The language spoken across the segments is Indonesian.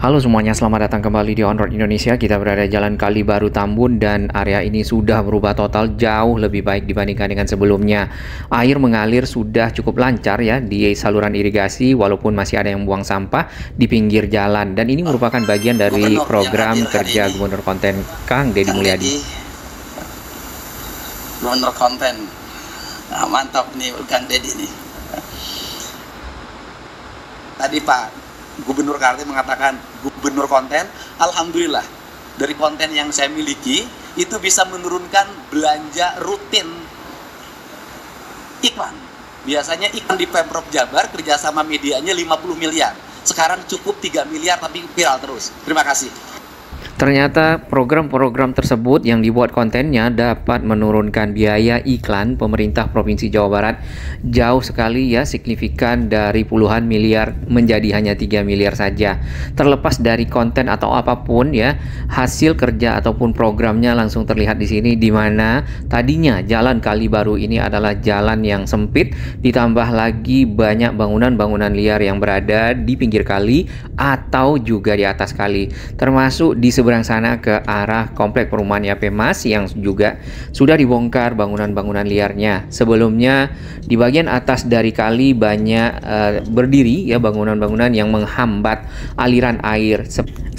Halo semuanya, selamat datang kembali di On Road Indonesia. Kita berada di Jalan Kali Baru Tambun dan area ini sudah berubah total, jauh lebih baik dibandingkan dengan sebelumnya. Air mengalir sudah cukup lancar ya di saluran irigasi, walaupun masih ada yang buang sampah di pinggir jalan. Dan ini merupakan bagian dari program kerja Gubernur Konten Kang Deddy Mulyadi. Gubernur Konten, nah, mantap nih Kang Deddy nih. Tadi Pak Gubernur Kaltim mengatakan Gubernur Konten, alhamdulillah dari konten yang saya miliki itu bisa menurunkan belanja rutin iklan. Biasanya iklan di Pemprov Jabar kerjasama medianya 50 miliar, sekarang cukup 3 miliar tapi viral terus. Terima kasih. Ternyata program-program tersebut yang dibuat kontennya dapat menurunkan biaya iklan pemerintah Provinsi Jawa Barat jauh sekali ya, signifikan dari puluhan miliar menjadi hanya 3 miliar saja. Terlepas dari konten atau apapun ya, hasil kerja ataupun programnya langsung terlihat di sini, di mana tadinya Jalan Kali Baru ini adalah jalan yang sempit, ditambah lagi banyak bangunan-bangunan liar yang berada di pinggir kali atau juga di atas kali, termasuk di seberang sana ke arah komplek perumahan YP Mas yang juga sudah dibongkar bangunan-bangunan liarnya. Sebelumnya di bagian atas dari kali banyak berdiri ya bangunan-bangunan yang menghambat aliran air.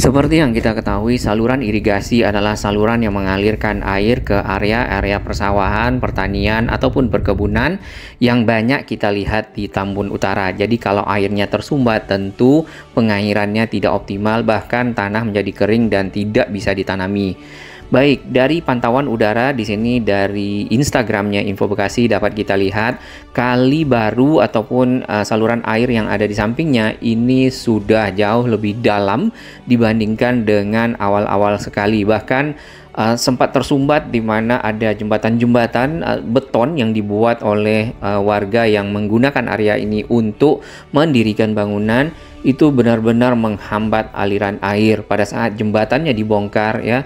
Seperti yang kita ketahui, saluran irigasi adalah saluran yang mengalirkan air ke area-area persawahan, pertanian ataupun perkebunan yang banyak kita lihat di Tambun Utara. Jadi kalau airnya tersumbat, tentu pengairannya tidak optimal, bahkan tanah menjadi kering dan tidak bisa ditanami. Baik, dari pantauan udara di sini dari Instagramnya Info Bekasi dapat kita lihat kali baru ataupun saluran air yang ada di sampingnya ini sudah jauh lebih dalam dibandingkan dengan awal-awal sekali. Bahkan sempat tersumbat di mana ada jembatan-jembatan beton yang dibuat oleh warga yang menggunakan area ini untuk mendirikan bangunan, itu benar-benar menghambat aliran air. Pada saat jembatannya dibongkar ya,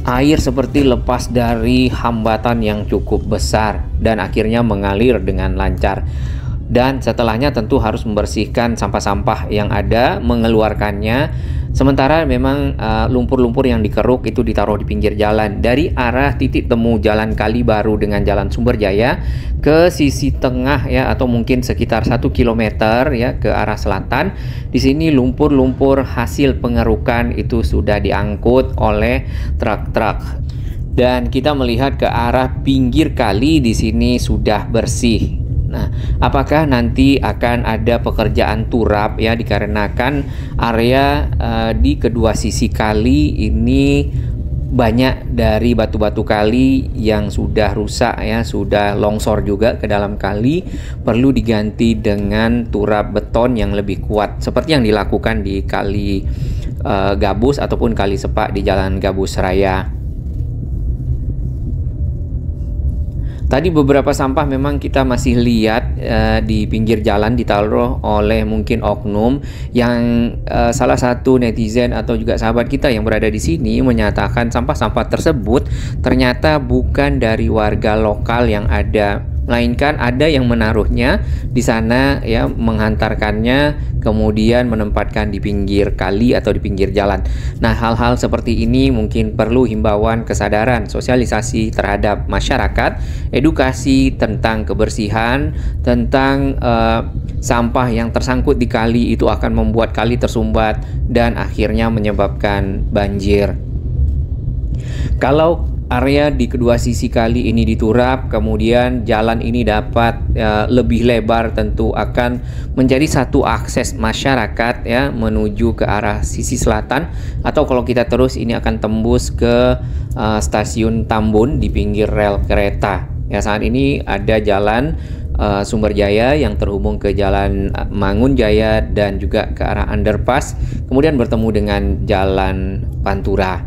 air seperti lepas dari hambatan yang cukup besar dan akhirnya mengalir dengan lancar. Dan setelahnya tentu harus membersihkan sampah-sampah yang ada, mengeluarkannya. Sementara memang lumpur-lumpur yang dikeruk itu ditaruh di pinggir jalan. Dari arah titik temu Jalan Kali Baru dengan Jalan Sumberjaya ke sisi tengah ya, atau mungkin sekitar 1 km ya ke arah selatan. Di sini lumpur-lumpur hasil pengerukan itu sudah diangkut oleh truk-truk. Dan kita melihat ke arah pinggir kali di sini sudah bersih. Nah, apakah nanti akan ada pekerjaan turap ya, dikarenakan area di kedua sisi kali ini banyak dari batu-batu kali yang sudah rusak ya, sudah longsor juga ke dalam kali, perlu diganti dengan turap beton yang lebih kuat seperti yang dilakukan di Kali Gabus ataupun Kali Sepak di Jalan Gabus Raya. Tadi beberapa sampah memang kita masih lihat di pinggir jalan ditaruh oleh mungkin oknum yang salah satu netizen atau juga sahabat kita yang berada di sini menyatakan sampah-sampah tersebut ternyata bukan dari warga lokal yang ada, melainkan ada yang menaruhnya di sana ya, menghantarkannya kemudian menempatkan di pinggir kali atau di pinggir jalan. Nah, hal-hal seperti ini mungkin perlu himbauan, kesadaran, sosialisasi terhadap masyarakat, edukasi tentang kebersihan, tentang sampah yang tersangkut di kali itu akan membuat kali tersumbat dan akhirnya menyebabkan banjir. Kalau area di kedua sisi kali ini diturap, kemudian jalan ini dapat lebih lebar, tentu akan menjadi satu akses masyarakat ya menuju ke arah sisi selatan, atau kalau kita terus ini akan tembus ke stasiun Tambun di pinggir rel kereta. Ya, saat ini ada jalan Sumberjaya yang terhubung ke Jalan Mangunjaya dan juga ke arah underpass, kemudian bertemu dengan Jalan Pantura.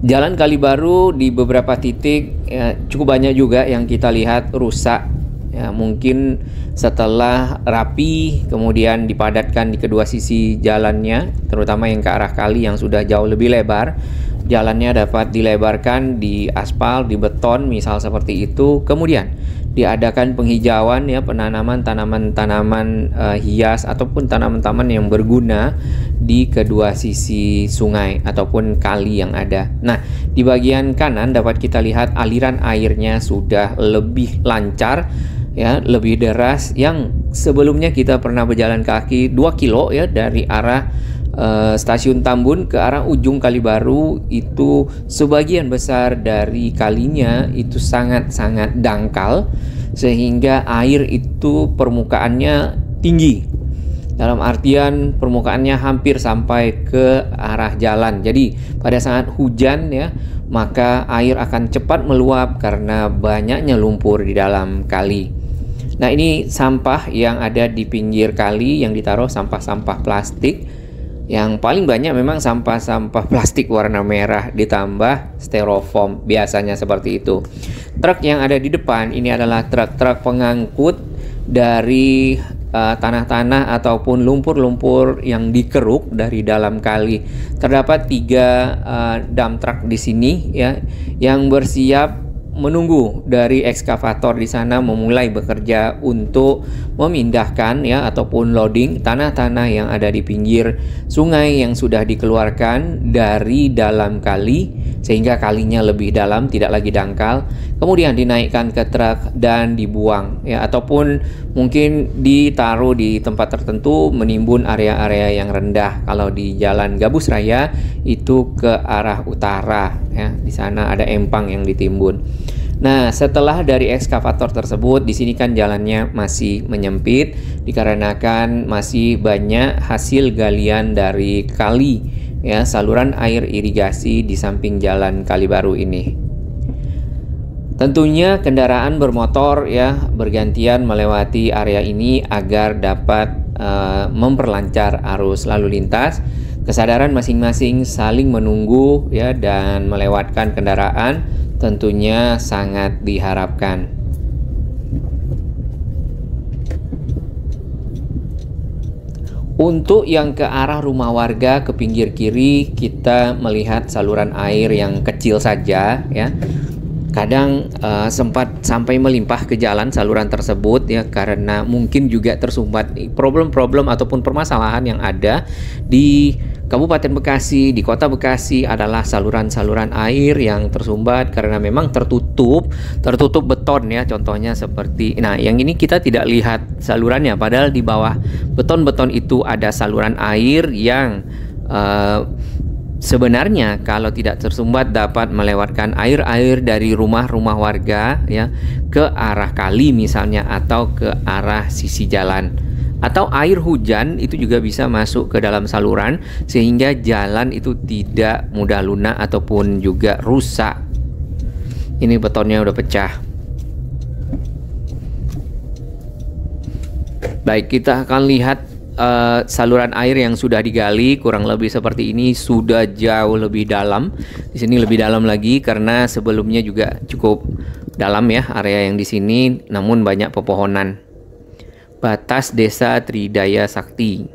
Jalan Kali Baru di beberapa titik cukup banyak juga yang kita lihat rusak ya, mungkin setelah rapi kemudian dipadatkan di kedua sisi jalannya, terutama yang ke arah kali yang sudah jauh lebih lebar. Jalannya dapat dilebarkan di aspal, di beton misal seperti itu, kemudian diadakan penghijauan ya, penanaman tanaman-tanaman hias ataupun tanaman-tanaman yang berguna di kedua sisi sungai ataupun kali yang ada. Nah, di bagian kanan dapat kita lihat aliran airnya sudah lebih lancar ya, lebih deras. Yang sebelumnya kita pernah berjalan kaki 2 kilo ya dari arah stasiun Tambun ke arah ujung Kalibaru, itu sebagian besar dari kalinya itu sangat-sangat dangkal sehingga air itu permukaannya tinggi, dalam artian permukaannya hampir sampai ke arah jalan. Jadi pada saat hujan ya, maka air akan cepat meluap karena banyaknya lumpur di dalam kali. Nah, ini sampah yang ada di pinggir kali yang ditaruh, sampah-sampah plastik. Yang paling banyak memang sampah-sampah plastik warna merah ditambah styrofoam, biasanya seperti itu. Truk yang ada di depan ini adalah truk-truk pengangkut dari tanah-tanah ataupun lumpur-lumpur yang dikeruk dari dalam kali. Terdapat 3 dump truck di sini ya, yang bersiap menunggu dari ekskavator di sana memulai bekerja untuk memindahkan ya ataupun loading tanah-tanah yang ada di pinggir sungai yang sudah dikeluarkan dari dalam kali sehingga kalinya lebih dalam, tidak lagi dangkal, kemudian dinaikkan ke truk dan dibuang ya, ataupun mungkin ditaruh di tempat tertentu menimbun area-area yang rendah. Kalau di Jalan Gabus Raya itu ke arah utara ya, di sana ada empang yang ditimbun. Nah, setelah dari ekskavator tersebut, di sini kan jalannya masih menyempit dikarenakan masih banyak hasil galian dari kali ya, saluran air irigasi di samping jalan Kalibaru ini. Tentunya kendaraan bermotor ya bergantian melewati area ini agar dapat memperlancar arus lalu lintas. Kesadaran masing-masing saling menunggu ya dan melewatkan kendaraan tentunya sangat diharapkan. Untuk yang ke arah rumah warga ke pinggir kiri, kita melihat saluran air yang kecil saja ya. Kadang sempat sampai melimpah ke jalan saluran tersebut ya, karena mungkin juga tersumbat problem-problem ataupun permasalahan yang ada di Kabupaten Bekasi, di Kota Bekasi adalah saluran-saluran air yang tersumbat karena memang tertutup beton ya, contohnya seperti nah yang ini kita tidak lihat salurannya, padahal di bawah beton-beton itu ada saluran air yang sebenarnya kalau tidak tersumbat dapat melewatkan air-air dari rumah-rumah warga ya ke arah kali misalnya atau ke arah sisi jalan. Atau air hujan itu juga bisa masuk ke dalam saluran sehingga jalan itu tidak mudah lunak ataupun juga rusak. Ini betonnya udah pecah. Baik, kita akan lihat saluran air yang sudah digali kurang lebih seperti ini, sudah jauh lebih dalam. Di sini lebih dalam lagi karena sebelumnya juga cukup dalam ya area yang di sini, namun banyak pepohonan. Batas Desa Tridaya Sakti.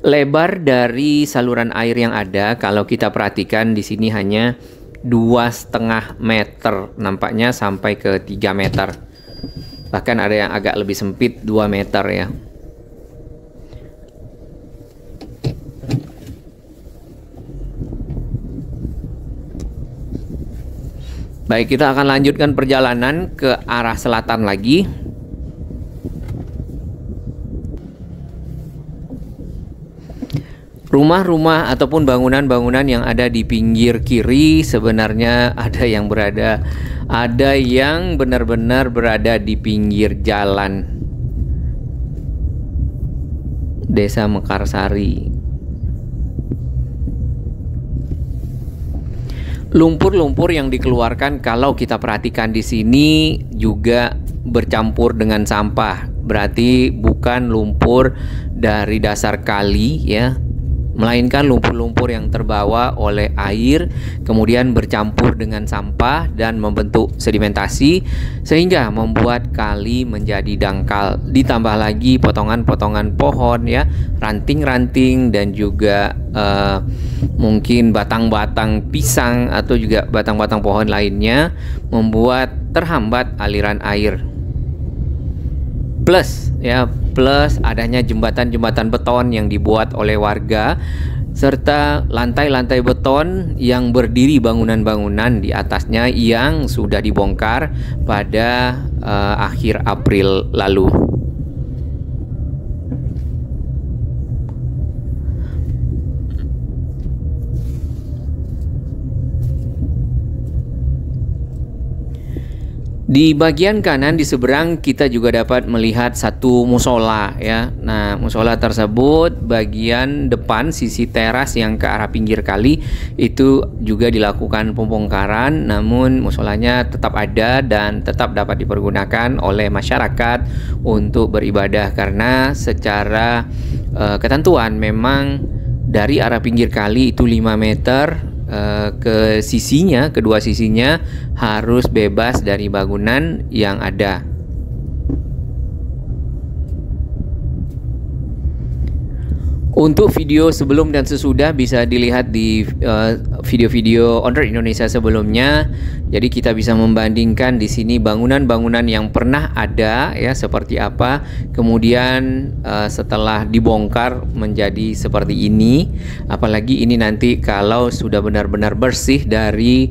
Lebar dari saluran air yang ada kalau kita perhatikan di sini hanya 2,5 meter, nampaknya sampai ke 3 meter. Bahkan ada yang agak lebih sempit 2 meter ya. Baik, kita akan lanjutkan perjalanan ke arah selatan lagi. Rumah-rumah ataupun bangunan-bangunan yang ada di pinggir kiri sebenarnya ada yang benar-benar berada di pinggir jalan. Desa Mekarsari. Lumpur-lumpur yang dikeluarkan kalau kita perhatikan di sini juga bercampur dengan sampah. Berarti bukan lumpur dari dasar kali ya, melainkan lumpur-lumpur yang terbawa oleh air kemudian bercampur dengan sampah dan membentuk sedimentasi sehingga membuat kali menjadi dangkal. Ditambah lagi potongan-potongan pohon ya, ranting-ranting dan juga mungkin batang-batang pisang atau juga batang-batang pohon lainnya membuat terhambat aliran air. Plus adanya jembatan-jembatan beton yang dibuat oleh warga serta lantai-lantai beton yang berdiri bangunan-bangunan di atasnya yang sudah dibongkar pada akhir April lalu. Di bagian kanan di seberang kita juga dapat melihat satu musola ya. Nah, musola tersebut bagian depan sisi teras yang ke arah pinggir kali itu juga dilakukan pembongkaran, namun musolanya tetap ada dan tetap dapat dipergunakan oleh masyarakat untuk beribadah karena secara ketentuan memang dari arah pinggir kali itu 5 meter ke sisinya, kedua sisinya harus bebas dari bangunan yang ada. Untuk video sebelum dan sesudah bisa dilihat di video-video On Road Indonesia sebelumnya. Jadi kita bisa membandingkan di sini bangunan-bangunan yang pernah ada ya seperti apa, kemudian setelah dibongkar menjadi seperti ini. Apalagi ini nanti kalau sudah benar-benar bersih dari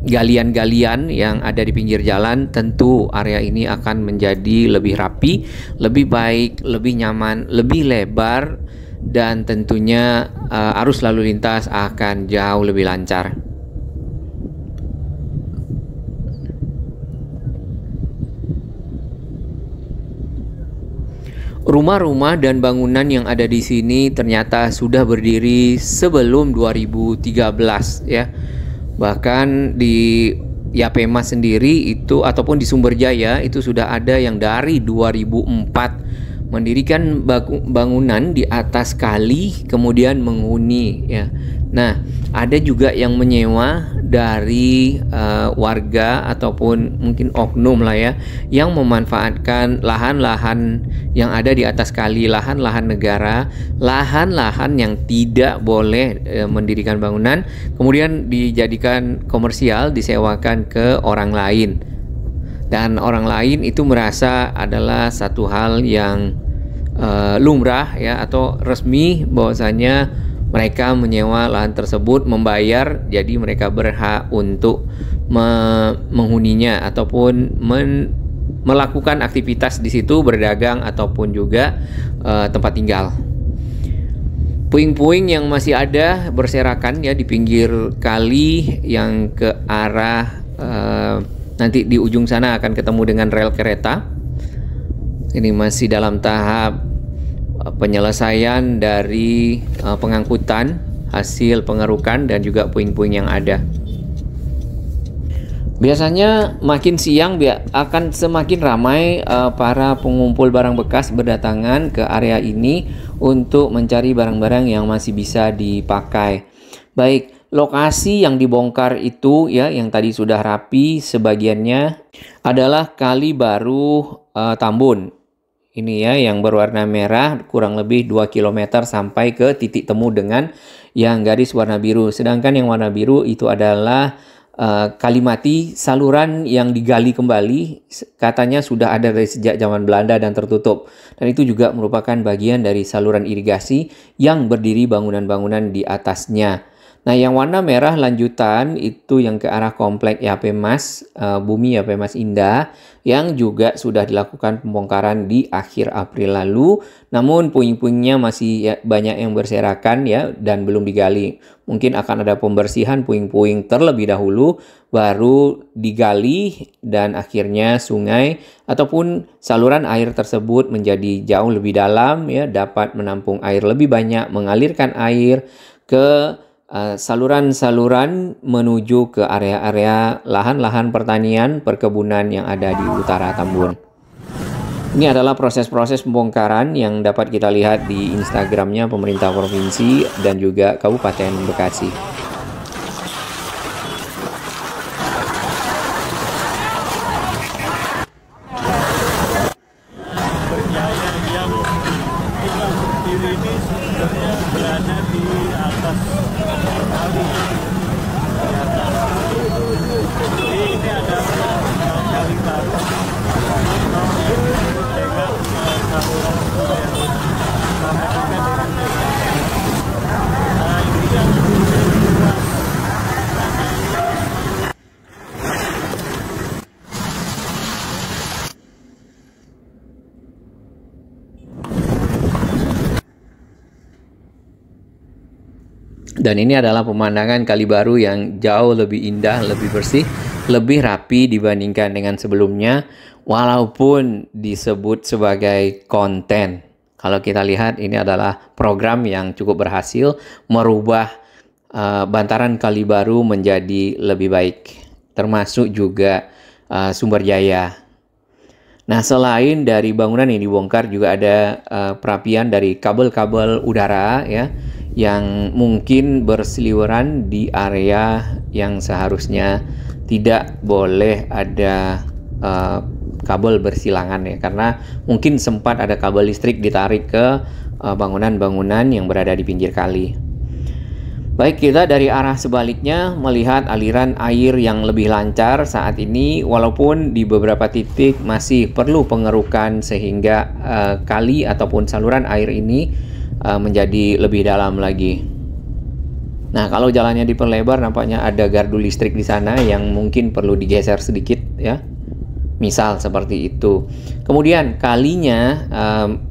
galian-galian yang ada di pinggir jalan, tentu area ini akan menjadi lebih rapi, lebih baik, lebih nyaman, lebih lebar, dan tentunya arus lalu lintas akan jauh lebih lancar. Rumah-rumah dan bangunan yang ada di sini ternyata sudah berdiri sebelum 2013 ya. Bahkan di Yapemas sendiri itu ataupun di Sumberjaya itu sudah ada yang dari 2004 mendirikan bangunan di atas kali kemudian menghuni ya. Nah, ada juga yang menyewa dari warga ataupun mungkin oknum lah ya, yang memanfaatkan lahan-lahan yang ada di atas kali, lahan-lahan negara, lahan-lahan yang tidak boleh mendirikan bangunan, kemudian dijadikan komersial, disewakan ke orang lain. Dan orang lain itu merasa adalah satu hal yang lumrah ya atau resmi bahwasanya mereka menyewa lahan tersebut, membayar, jadi mereka berhak untuk menghuninya ataupun melakukan aktivitas di situ, berdagang ataupun juga tempat tinggal. Puing-puing yang masih ada berserakan ya di pinggir kali yang ke arah nanti di ujung sana akan ketemu dengan rel kereta. Ini masih dalam tahap penyelesaian dari pengangkutan hasil pengerukan dan juga puing-puing yang ada. Biasanya makin siang akan semakin ramai para pengumpul barang bekas berdatangan ke area ini untuk mencari barang-barang yang masih bisa dipakai. Baik, lokasi yang dibongkar itu ya yang tadi sudah rapi sebagiannya adalah Kali Baru Tambun. Ini ya yang berwarna merah kurang lebih 2 km sampai ke titik temu dengan yang garis warna biru. Sedangkan yang warna biru itu adalah Kalimati, saluran yang digali kembali, katanya sudah ada dari sejak zaman Belanda dan tertutup. Dan itu juga merupakan bagian dari saluran irigasi yang berdiri bangunan-bangunan di atasnya. Nah, yang warna merah lanjutan itu yang ke arah komplek Yapemas, Bumi Yapemas Indah, yang juga sudah dilakukan pembongkaran di akhir April lalu. Namun puing-puingnya masih banyak yang berserakan ya dan belum digali. Mungkin akan ada pembersihan puing-puing terlebih dahulu, baru digali dan akhirnya sungai ataupun saluran air tersebut menjadi jauh lebih dalam ya, dapat menampung air lebih banyak, mengalirkan air ke saluran-saluran menuju ke area-area lahan-lahan pertanian perkebunan yang ada di utara Tambun. Ini adalah proses-proses pembongkaran yang dapat kita lihat di Instagramnya pemerintah provinsi dan juga Kabupaten Bekasi. Ini sebenarnya berada di atas kali. Jadi ini adalah kali baru dengan saluran yang sama juga dengan ini yang luas. Dan ini adalah pemandangan Kali Baru yang jauh lebih indah, lebih bersih, lebih rapi dibandingkan dengan sebelumnya, walaupun disebut sebagai konten. Kalau kita lihat, ini adalah program yang cukup berhasil merubah bantaran Kali Baru menjadi lebih baik, termasuk juga sumber jaya. Nah, selain dari bangunan yang dibongkar, juga ada perapian dari kabel-kabel udara ya, yang mungkin berseliweran di area yang seharusnya tidak boleh ada kabel bersilangan ya, karena mungkin sempat ada kabel listrik ditarik ke bangunan-bangunan yang berada di pinggir kali. Baik, kita dari arah sebaliknya melihat aliran air yang lebih lancar saat ini, walaupun di beberapa titik masih perlu pengerukan sehingga kali ataupun saluran air ini menjadi lebih dalam lagi. Nah, kalau jalannya diperlebar, nampaknya ada gardu listrik di sana yang mungkin perlu digeser sedikit ya. Misal seperti itu. Kemudian kalinya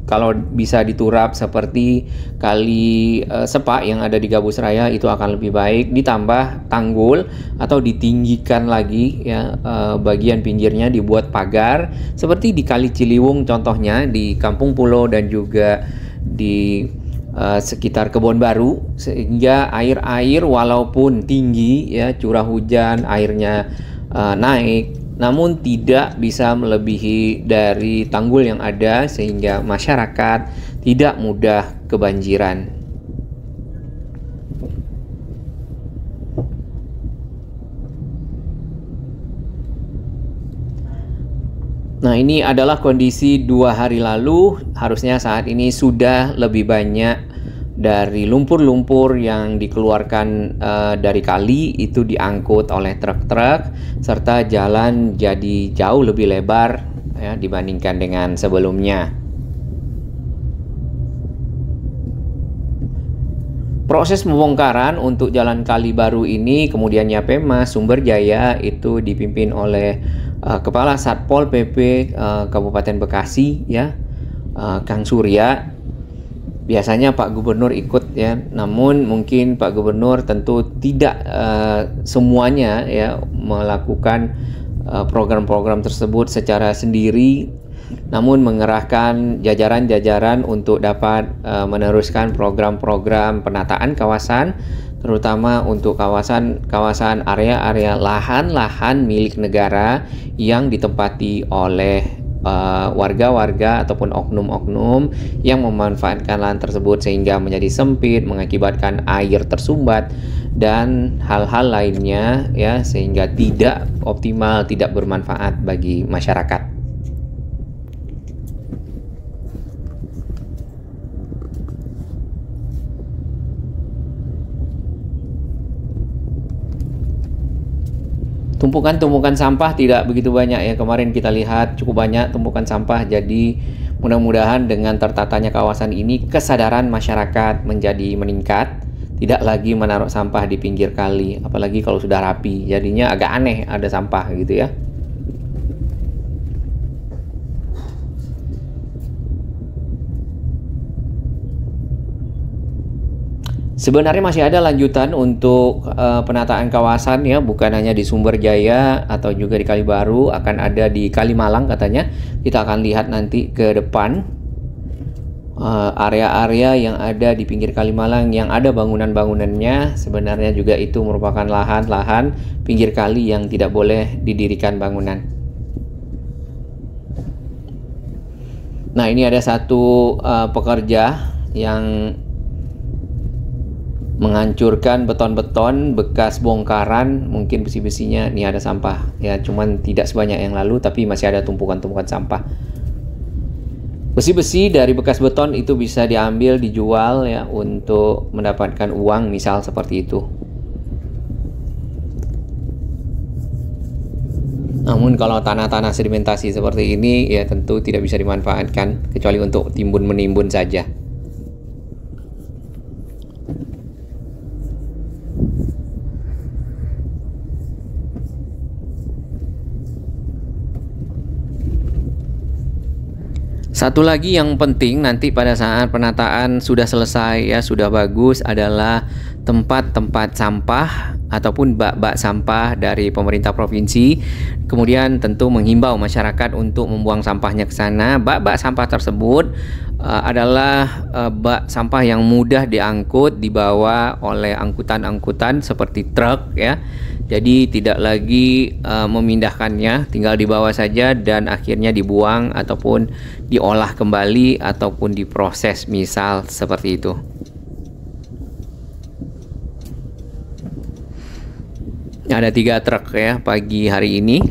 kalau bisa diturap seperti kali Sepak yang ada di Gabus Raya itu akan lebih baik, ditambah tanggul atau ditinggikan lagi ya, bagian pinggirnya dibuat pagar seperti di Kali Ciliwung contohnya di Kampung Pulo dan juga di sekitar Kebon Baru, sehingga air-air walaupun tinggi ya, curah hujan airnya naik, namun tidak bisa melebihi dari tanggul yang ada sehingga masyarakat tidak mudah kebanjiran. Nah, ini adalah kondisi 2 hari lalu. Harusnya saat ini sudah lebih banyak dari lumpur-lumpur yang dikeluarkan dari kali itu diangkut oleh truk-truk, serta jalan jadi jauh lebih lebar ya, dibandingkan dengan sebelumnya. Proses pembongkaran untuk jalan Kali Baru ini kemudiannya Pemda Sumber Jaya itu dipimpin oleh Kepala Satpol PP Kabupaten Bekasi ya, Kang Surya. Biasanya Pak Gubernur ikut ya, namun mungkin Pak Gubernur tentu tidak semuanya ya melakukan program-program tersebut secara sendiri, namun mengerahkan jajaran-jajaran untuk dapat meneruskan program-program penataan kawasan, terutama untuk kawasan area-area lahan-lahan milik negara yang ditempati oleh warga-warga ataupun oknum-oknum yang memanfaatkan lahan tersebut sehingga menjadi sempit, mengakibatkan air tersumbat dan hal-hal lainnya ya, sehingga tidak optimal, tidak bermanfaat bagi masyarakat. Tumpukan-tumpukan sampah tidak begitu banyak ya. Kemarin kita lihat cukup banyak tumpukan sampah. Jadi mudah-mudahan dengan tertatanya kawasan ini kesadaran masyarakat menjadi meningkat. Tidak lagi menaruh sampah di pinggir kali. Apalagi kalau sudah rapi. Jadinya agak aneh ada sampah gitu ya. Sebenarnya masih ada lanjutan untuk penataan kawasan ya, bukan hanya di Sumber Jaya atau juga di Kali Baru, akan ada di Kalimalang katanya. Kita akan lihat nanti ke depan area-area yang ada di pinggir Kalimalang yang ada bangunan-bangunannya. Sebenarnya juga itu merupakan lahan-lahan pinggir kali yang tidak boleh didirikan bangunan. Nah, ini ada satu pekerja yang menghancurkan beton-beton bekas bongkaran, mungkin besi-besinya. Ini ada sampah ya, cuman tidak sebanyak yang lalu, tapi masih ada tumpukan-tumpukan sampah. Besi-besi dari bekas beton itu bisa diambil, dijual ya untuk mendapatkan uang, misal seperti itu. Namun kalau tanah-tanah sedimentasi seperti ini ya tentu tidak bisa dimanfaatkan kecuali untuk timbun-menimbun saja. Satu lagi yang penting nanti pada saat penataan sudah selesai ya, sudah bagus, adalah tempat-tempat sampah ataupun bak-bak sampah dari pemerintah provinsi. Kemudian tentu menghimbau masyarakat untuk membuang sampahnya ke sana. Bak-bak sampah tersebut adalah bak sampah yang mudah diangkut, dibawa oleh angkutan-angkutan seperti truk ya. Jadi tidak lagi memindahkannya, tinggal dibawa saja dan akhirnya dibuang ataupun diolah kembali ataupun diproses, misal seperti itu. Ada 3 truk ya pagi hari ini,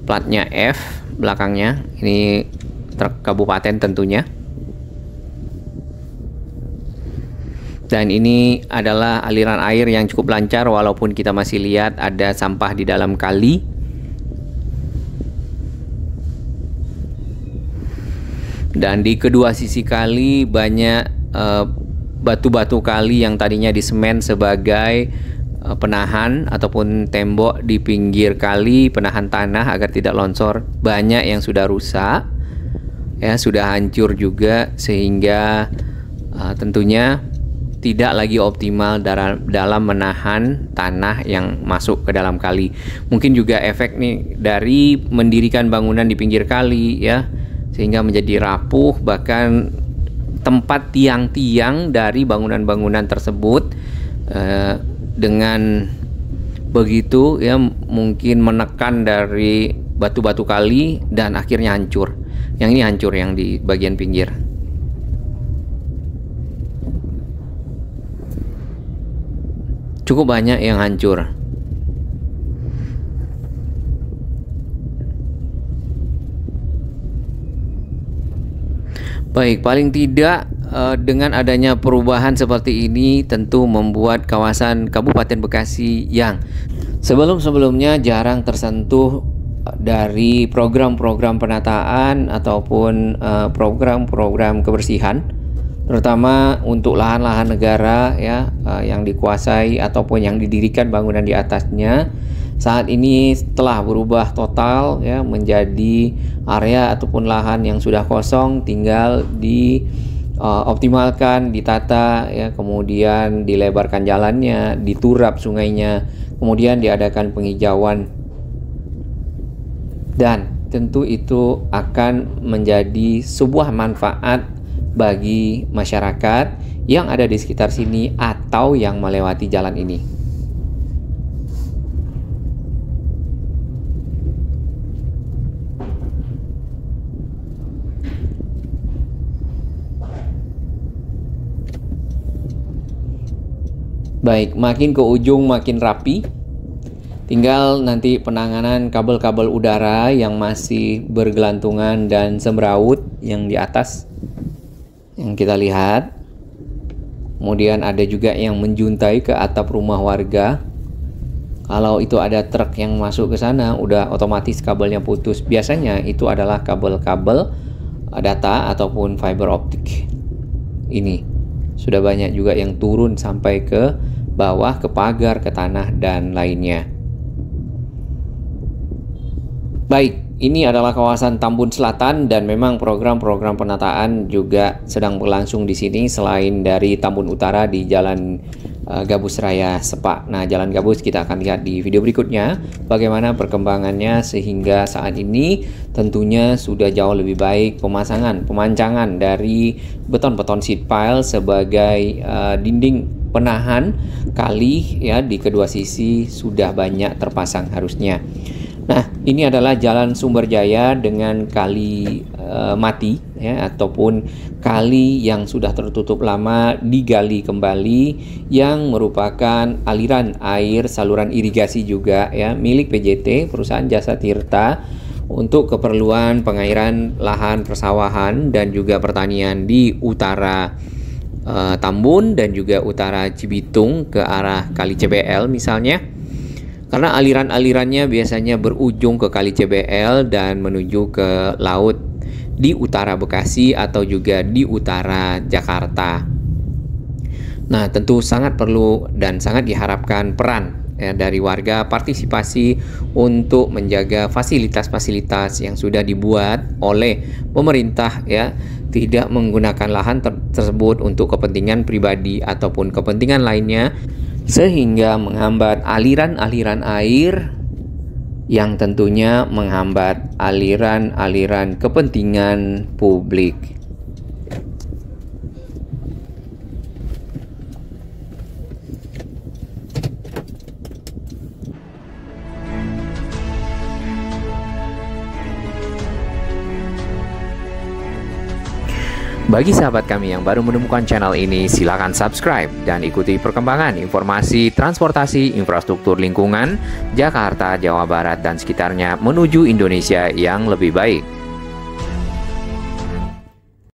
platnya F belakangnya. Ini truk kabupaten tentunya. Dan ini adalah aliran air yang cukup lancar walaupun kita masih lihat ada sampah di dalam kali. Dan di kedua sisi kali banyak batu-batu kali yang tadinya disemen sebagai penahan ataupun tembok di pinggir kali, penahan tanah agar tidak longsor. Banyak yang sudah rusak ya, sudah hancur juga, sehingga tentunya tidak lagi optimal dalam menahan tanah yang masuk ke dalam kali. Mungkin juga efek nih dari mendirikan bangunan di pinggir kali ya, sehingga menjadi rapuh, bahkan tempat tiang-tiang dari bangunan-bangunan tersebut dengan begitu ya mungkin menekan dari batu-batu kali dan akhirnya hancur. Yang ini hancur yang di bagian pinggir. Cukup banyak yang hancur. Baik, paling tidak dengan adanya perubahan seperti ini tentu membuat kawasan Kabupaten Bekasi yang sebelum-sebelumnya jarang tersentuh dari program-program penataan ataupun program-program kebersihan, terutama untuk lahan-lahan negara ya yang dikuasai ataupun yang didirikan bangunan di atasnya, saat ini telah berubah total ya menjadi area ataupun lahan yang sudah kosong, tinggal dioptimalkan, ditata ya, kemudian dilebarkan jalannya, diturap sungainya, kemudian diadakan penghijauan, dan tentu itu akan menjadi sebuah manfaat bagi masyarakat yang ada di sekitar sini atau yang melewati jalan ini. Baik, makin ke ujung makin rapi. Tinggal nanti penanganan kabel-kabel udara yang masih bergelantungan dan semrawut yang di atas yang kita lihat. Kemudian ada juga yang menjuntai ke atap rumah warga. Kalau itu ada truk yang masuk ke sana, udah otomatis kabelnya putus. Biasanya itu adalah kabel-kabel data ataupun fiber optik. Ini sudah banyak juga yang turun sampai ke bawah, ke pagar, ke tanah dan lainnya. Baik, ini adalah kawasan Tambun Selatan dan memang program-program penataan juga sedang berlangsung di sini selain dari Tambun Utara di Jalan Gabus Raya Sepak. Nah, Jalan Gabus kita akan lihat di video berikutnya bagaimana perkembangannya, sehingga saat ini tentunya sudah jauh lebih baik pemancangan dari beton-beton sheet pile sebagai dinding penahan kali ya di kedua sisi sudah banyak terpasang harusnya. Nah, ini adalah Jalan Sumberjaya dengan kali mati ya, ataupun kali yang sudah tertutup lama digali kembali, yang merupakan aliran air saluran irigasi juga ya, milik PJT, Perusahaan Jasa Tirta, untuk keperluan pengairan lahan persawahan dan juga pertanian di utara Tambun dan juga utara Cibitung ke arah Kali CBL misalnya. Karena aliran-alirannya biasanya berujung ke Kali CBL dan menuju ke laut di utara Bekasi atau juga di utara Jakarta. Nah, tentu sangat perlu dan sangat diharapkan peran ya dari warga, partisipasi untuk menjaga fasilitas-fasilitas yang sudah dibuat oleh pemerintah ya, tidak menggunakan lahan tersebut untuk kepentingan pribadi ataupun kepentingan lainnya, sehingga menghambat aliran-aliran air yang tentunya menghambat aliran-aliran kepentingan publik. Bagi sahabat kami yang baru menemukan channel ini, silakan subscribe dan ikuti perkembangan informasi transportasi infrastruktur lingkungan Jakarta, Jawa Barat, dan sekitarnya menuju Indonesia yang lebih baik.